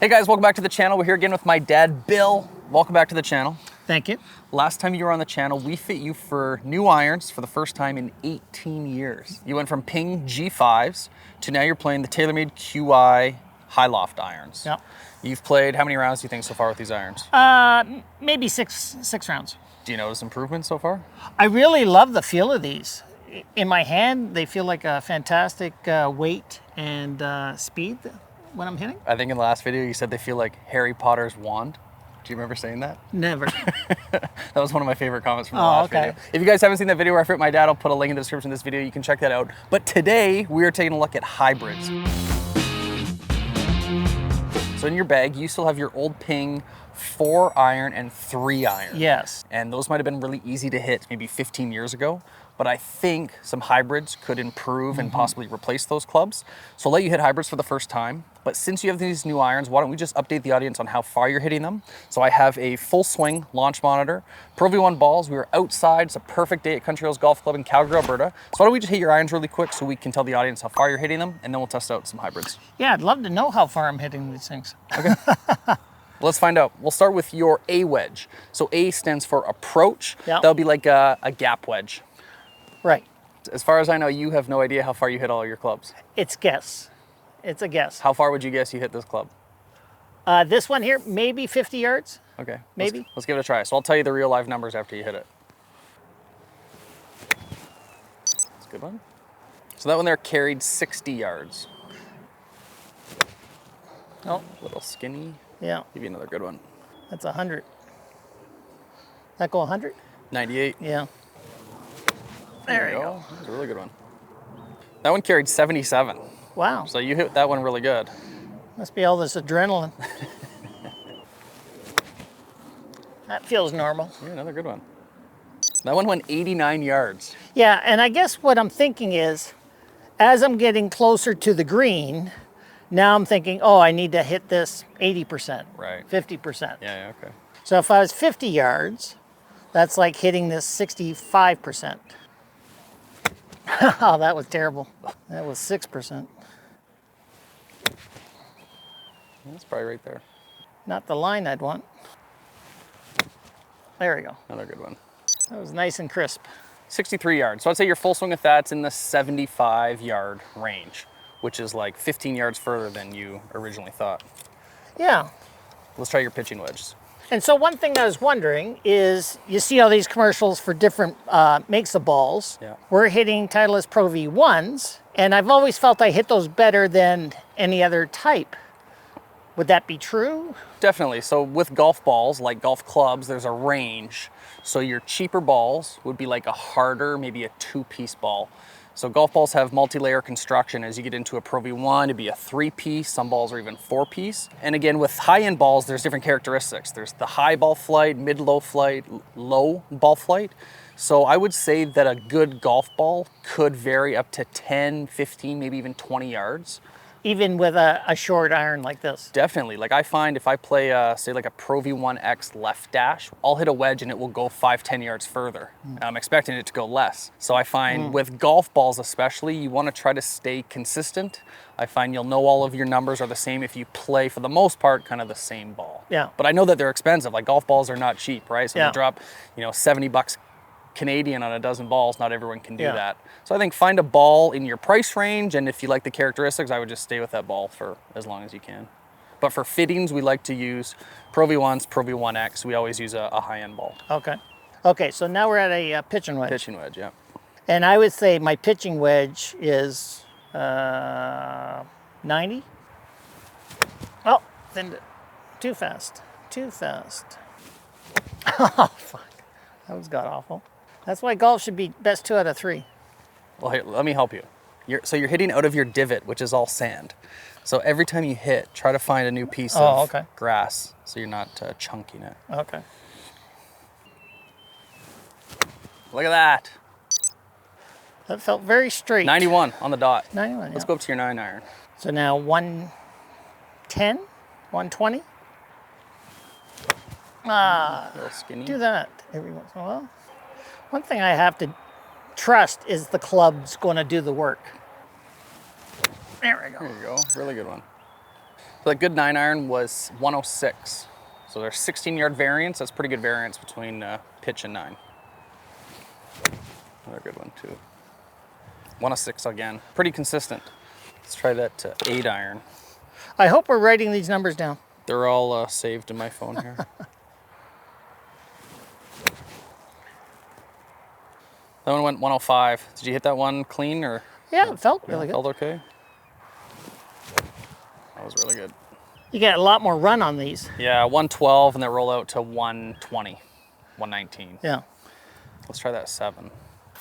Hey guys, welcome back to the channel. We're here again with my dad, Bill. Welcome back to the channel. Thank you. Last time you were on the channel, we fit you for new irons for the first time in 18 years. You went from Ping G5s to now you're playing the TaylorMade QI high loft irons. Yep. You've played how many rounds do you think so far with these irons? Maybe six rounds. Do you notice improvements so far? I really love the feel of these. In my hand, they feel like a fantastic weight and speed when I'm hitting. I think in the last video you said they feel like Harry Potter's wand. Do you remember saying that? Never. That was one of my favorite comments from the last video. If you guys haven't seen that video where I fit my dad, I'll put a link in the description of this video. You can check that out. But today we are taking a look at hybrids. So in your bag, you still have your old Ping 4 iron and 3 iron. Yes. And those might have been really easy to hit maybe 15 years ago. But I think some hybrids could improve and possibly replace those clubs. So I'll let you hit hybrids for the first time. But since you have these new irons, why don't we just update the audience on how far you're hitting them? So I have a full swing launch monitor, Pro V1 balls. We were outside. It's a perfect day at Country Hills Golf Club in Calgary, Alberta. So why don't we just hit your irons really quick so we can tell the audience how far you're hitting them, and then we'll test out some hybrids. Yeah, I'd love to know how far I'm hitting these things. Okay. Let's find out. We'll start with your A wedge. So A stands for approach. Yep. That'll be like a gap wedge. Right. As far as I know, you have no idea how far you hit all your clubs. It's guess. It's a guess. How far would you guess you hit this club? This one here, maybe 50 yards. Okay. Maybe. Let's give it a try. So I'll tell you the real live numbers after you hit it. That's a good one. So that one there carried 60 yards. Oh, A little skinny. yeah. Give you another good one. That's 100. That go 100? 98. Yeah. There you go. That's a really good one. That one carried 77. Wow. So you hit that one really good. Must be all this adrenaline. That feels normal. Yeah, another good one. That one went 89 yards. Yeah, and I guess what I'm thinking is, as I'm getting closer to the green, now I'm thinking, oh, I need to hit this 80%, Right. 50%. Yeah, okay. So if I was 50 yards, that's like hitting this 65%. Oh, that was terrible. That was 6%. That's probably right there. Not the line I'd want. There we go. Another good one. That was nice and crisp. 63 yards. So I'd say your full swing with that's in the 75 yard range, which is like 15 yards further than you originally thought. Yeah. Let's try your pitching wedges. And so one thing I was wondering is, you see all these commercials for different makes of balls. Yeah. We're hitting Titleist Pro V1s, and I've always felt I hit those better than any other type. Would that be true? Definitely. So with golf balls, like golf clubs, there's a range. So your cheaper balls would be like a harder, maybe a 2-piece ball. So golf balls have multi-layer construction. As you get into a Pro V1, it'd be a 3-piece. Some balls are even 4-piece. And again, with high-end balls, there's different characteristics. There's the high ball flight, mid-low flight, low ball flight. So I would say that a good golf ball could vary up to 10, 15, maybe even 20 yards. Even with a short iron like this? Definitely. Like I find if I play, say like a Pro V1X left dash, I'll hit a wedge and it will go 5, 10 yards further. I'm expecting it to go less. So I find with golf balls especially, you want to try to stay consistent. I find you'll know all of your numbers are the same if you play, for the most part, kind of the same ball. Yeah. But I know that they're expensive. Like golf balls are not cheap, right? So Yeah. you drop, $70 Canadian on a dozen balls, not everyone can do Yeah. that. So I think find a ball in your price range, and if you like the characteristics, I would just stay with that ball for as long as you can. But for fittings, we like to use Pro V1s, Pro V1X. We always use a high-end ball. Okay. Okay, so now we're at a pitching wedge. Pitching wedge, yeah. And I would say my pitching wedge is 90. Oh, then too fast. Too fast. Oh, fuck. That was god-awful. That's why golf should be best 2 out of 3. Well, here, let me help you. So you're hitting out of your divot, which is all sand. So every time you hit, try to find a new piece of grass so you're not chunking it. Okay. Look at that. That felt very straight. 91 on the dot. 91, Let's yeah. go up to your 9 iron. So now 110, 120. A little skinny. Do that every once in a while. One thing I have to trust is the club's going to do the work. There we go. There you go. Really good one. So that good 9-iron was 106. So there's 16-yard variance. That's pretty good variance between pitch and 9. Another good one too. 106 again. Pretty consistent. Let's try that 8-iron. I hope we're writing these numbers down. They're all saved in my phone here. That one went 105. Did you hit that one clean or? Yeah, it felt really good. Felt okay? That was really good. You get a lot more run on these. Yeah, 112 and then roll out to 120, 119. Yeah. Let's try that 7.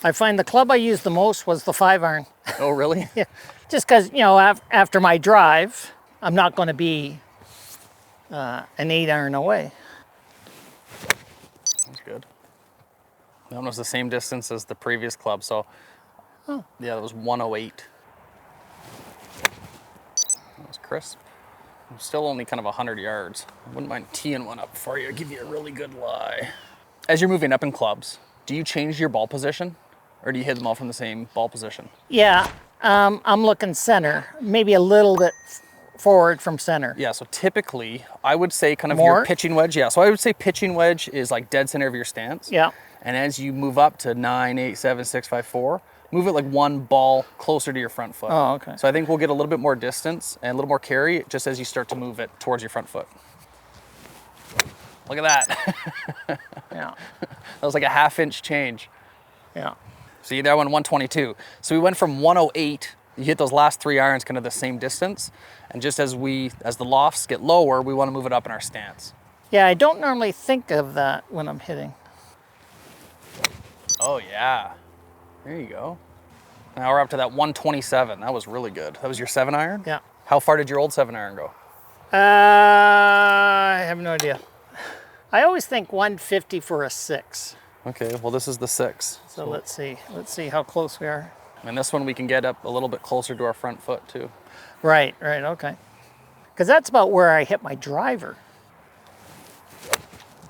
I find the club I used the most was the 5-iron. Oh, really? Yeah. Just because, you know, after my drive, I'm not going to be an 8-iron away. That's good. That one was the same distance as the previous club, so yeah, that was 108. That was crisp. I'm still only kind of 100 yards. I wouldn't mind teeing one up for you, give you a really good lie. As you're moving up in clubs, do you change your ball position or do you hit them all from the same ball position? Yeah, I'm looking center, maybe a little bit forward from center. Yeah, so typically I would say kind of More? your pitching wedge. Yeah, so I would say pitching wedge is like dead center of your stance. Yeah. And as you move up to 9, 8, 7, 6, 5, 4, move it like one ball closer to your front foot. Oh, okay. So I think we'll get a little bit more distance and a little more carry just as you start to move it towards your front foot. Look at that. Yeah. That was like a half-inch change. Yeah. See, that one 122. So we went from 108, you hit those last 3 irons kind of the same distance. And just as the lofts get lower, we want to move it up in our stance. Yeah, I don't normally think of that when I'm hitting. Oh yeah, there you go. Now we're up to that 127. That was really good. That was your 7-iron? Yeah. How far did your old 7-iron go? I have no idea. I always think 150 for a 6. Okay, well this is the 6. So let's see how close we are. And this one we can get up a little bit closer to our front foot too. Right, okay. Because that's about where I hit my driver.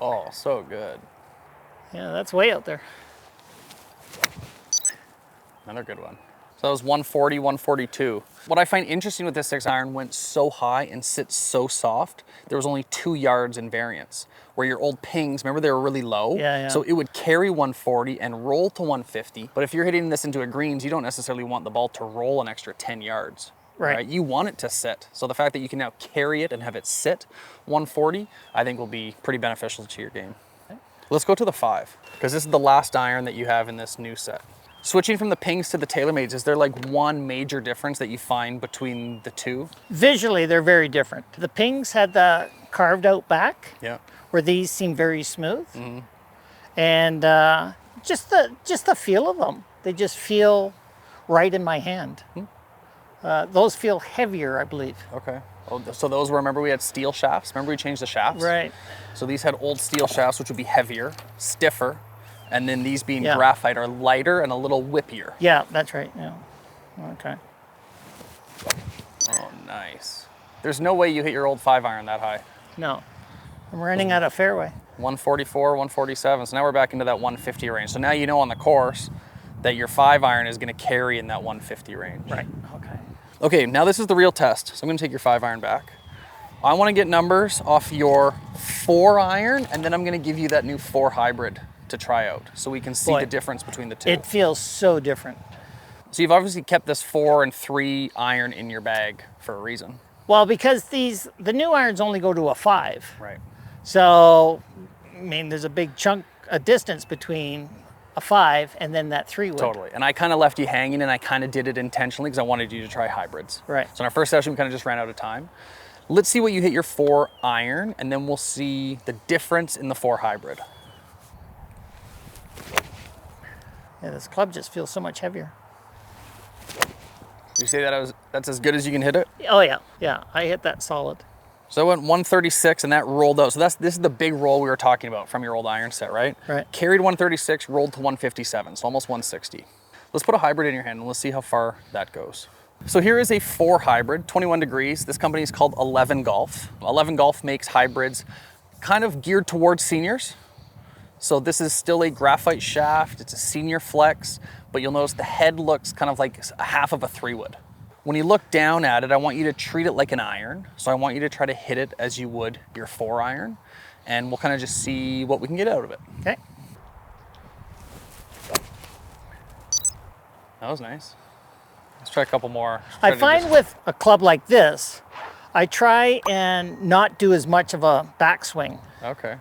Oh, so good. Yeah, that's way out there. Another good one. So that was 140, 142. What I find interesting with this 6-iron went so high and sits so soft, there was only 2 yards in variance. Where your old pings, remember they were really low? Yeah. So it would carry 140 and roll to 150. But if you're hitting this into a greens, you don't necessarily want the ball to roll an extra 10 yards. Right. You want it to sit. So the fact that you can now carry it and have it sit 140, I think will be pretty beneficial to your game. Okay. Let's go to the 5, because this is the last iron that you have in this new set. Switching from the pings to the TaylorMades, is there like one major difference that you find between the two? Visually, they're very different. The pings had the carved out back, Yeah. where these seem very smooth. Mm-hmm. And just the feel of them. They just feel right in my hand. Those feel heavier, I believe. Okay. Oh, so those were, remember we had steel shafts? Remember we changed the shafts? Right. So these had old steel shafts, which would be heavier, stiffer, and then these being Yeah. graphite are lighter and a little whippier. Yeah, that's right. Yeah. Okay. Oh, nice. There's no way you hit your old 5-iron that high. No, I'm running out of fairway. 144, 147. So now we're back into that 150 range. So now you know on the course that your 5-iron is going to carry in that 150 range. Right. Okay. Okay, now this is the real test. So I'm going to take your 5-iron back. I want to get numbers off your 4-iron, and then I'm going to give you that new 4 hybrid to try out so we can see Boy, the difference between the two. It feels so different. So you've obviously kept this 4 and 3 iron in your bag for a reason. Well, because the new irons only go to a 5. Right. So, I mean, there's a big chunk, a distance between a 5 and then that 3 wood. Totally. And I kind of left you hanging, and I kind of did it intentionally because I wanted you to try hybrids. Right. So in our first session, we kind of just ran out of time. Let's see what you hit your 4 iron, and then we'll see the difference in the 4 hybrid. Yeah, this club just feels so much heavier. You say that's as good as you can hit it? Oh yeah, yeah, I hit that solid. So I went 136 and that rolled out. So this is the big roll we were talking about from your old iron set, right? Right. Carried 136, rolled to 157, so almost 160. Let's put a hybrid in your hand and let's see how far that goes. So here is a 4 hybrid, 21 degrees. This company is called 11 Golf. 11 Golf makes hybrids kind of geared towards seniors. So this is still a graphite shaft. It's a senior flex, but you'll notice the head looks kind of like a half of a 3 wood. When you look down at it, I want you to treat it like an iron. So I want you to try to hit it as you would your 4-iron, and we'll kind of just see what we can get out of it. Okay. That was nice. Let's try a couple more. I find with a club like this, I try and not do as much of a backswing. Okay.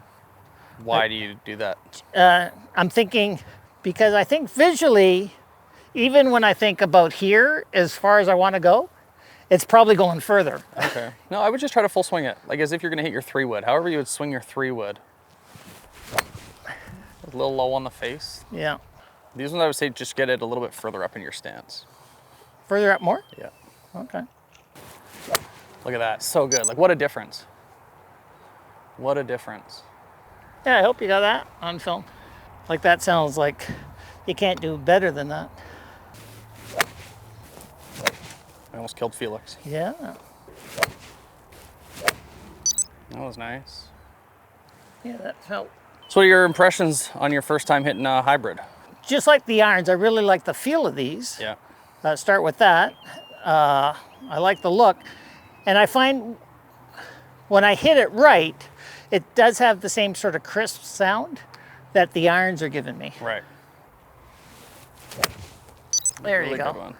Why do you do that? I'm thinking, because I think visually, even when I think about here, as far as I want to go, it's probably going further. Okay. No, I would just try to full swing it, like as if you're going to hit your 3-wood. However you would swing your 3-wood. A little low on the face. Yeah. These ones I would say just get it a little bit further up in your stance. Further up more? Yeah. Okay. Look at that. So good. Like, what a difference. What a difference. Yeah, I hope you got that on film. Like, that sounds like you can't do better than that. I almost killed Felix. Yeah. That was nice. Yeah, that felt So what are your impressions on your first time hitting a hybrid? just like the irons. I really like the feel of these. Yeah. Start with that. I like the look. And I find when I hit it right, it does have the same sort of crisp sound that the irons are giving me. Right. There Really you go. good one.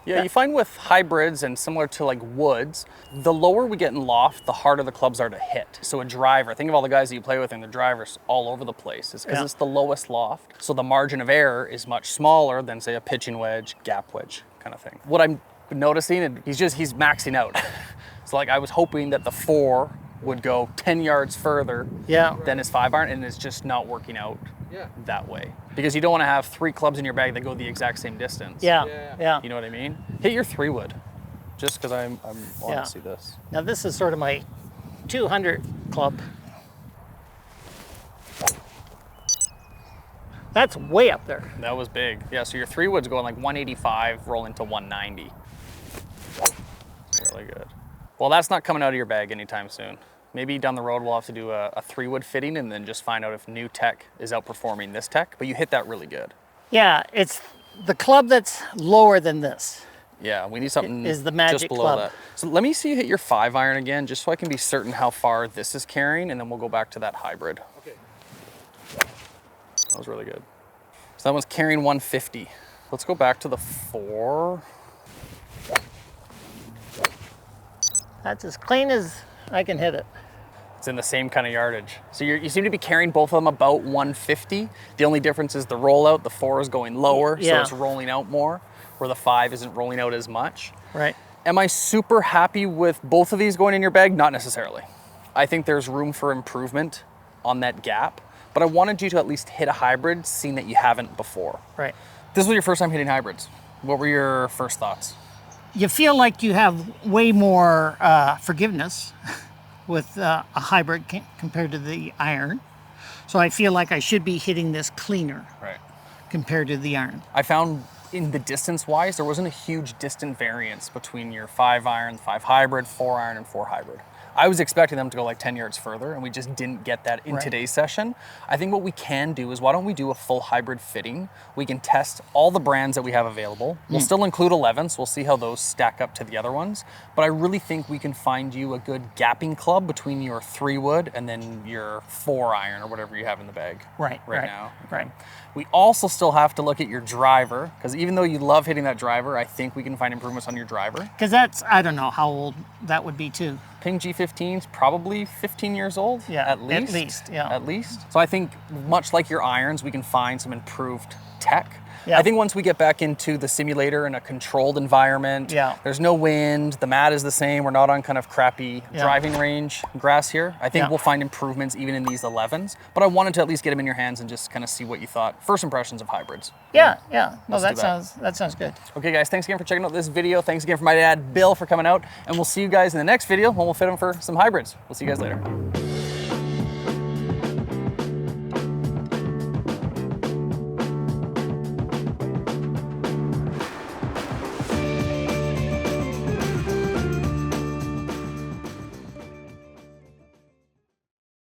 Yeah, you find with hybrids and similar to like woods, the lower we get in loft, the harder the clubs are to hit. So a driver, think of all the guys that you play with and the drivers all over the place. It's because it's the lowest loft. So the margin of error is much smaller than say a pitching wedge, gap wedge kind of thing. What I'm noticing, and he's maxing out. So like I was hoping that the 4 would go 10 yards further than his 5-iron, and it's just not working out that way. Because you don't want to have 3 clubs in your bag that go the exact same distance. Yeah. You know what I mean? Hit your 3-wood, just because I want to see this. Now this is sort of my 200 club. That's way up there. That was big. Yeah, so your 3-wood's going like 185, rolling to 190. Really good. Well, that's not coming out of your bag anytime soon. Maybe down the road we'll have to do a 3-wood fitting and then just find out if new tech is outperforming this tech, but you hit that really good. Yeah, it's the club that's lower than this. Yeah, we need something is the magic just below club. that. So let me see you hit your 5-iron again, just so I can be certain how far this is carrying, and then we'll go back to that hybrid. Okay. That was really good. So that one's carrying 150. Let's go back to the 4. That's as clean as I can hit it. It's in the same kind of yardage. So you seem to be carrying both of them about 150. The only difference is the rollout. The 4 is going lower, so it's rolling out more, where the 5 isn't rolling out as much. Right. Am I super happy with both of these going in your bag? Not necessarily. I think there's room for improvement on that gap, but I wanted you to at least hit a hybrid, seeing that you haven't before. Right. This was your first time hitting hybrids. What were your first thoughts? You feel like you have way more forgiveness with a hybrid compared to the iron. So I feel like I should be hitting this cleaner compared to the iron. I found in the distance wise, there wasn't a huge distant variance between your 5-iron, 5 hybrid, 4-iron, and 4 hybrid. I was expecting them to go like 10 yards further, and we just didn't get that in today's session. I think what we can do is, why don't we do a full hybrid fitting? We can test all the brands that we have available. We'll still include 11s. We'll see how those stack up to the other ones. But I really think we can find you a good gapping club between your 3-wood and then your 4-iron or whatever you have in the bag right now. Right. We also still have to look at your driver, because even though you love hitting that driver, I think we can find improvements on your driver. Because that's, I don't know how old that would be too. Ping G15's probably 15 years old, at least. At least. So I think much like your irons, we can find some improved tech. I think once we get back into the simulator in a controlled environment, there's no wind, the mat is the same, we're not on kind of crappy driving range grass here. I think we'll find improvements even in these 11s, but I wanted to at least get them in your hands and just kind of see what you thought. First impressions of hybrids. No, that sounds good. Okay guys, thanks again for checking out this video. Thanks again for my dad, Bill, for coming out, and we'll see you guys in the next video when we'll fit them for some hybrids. We'll see you guys later.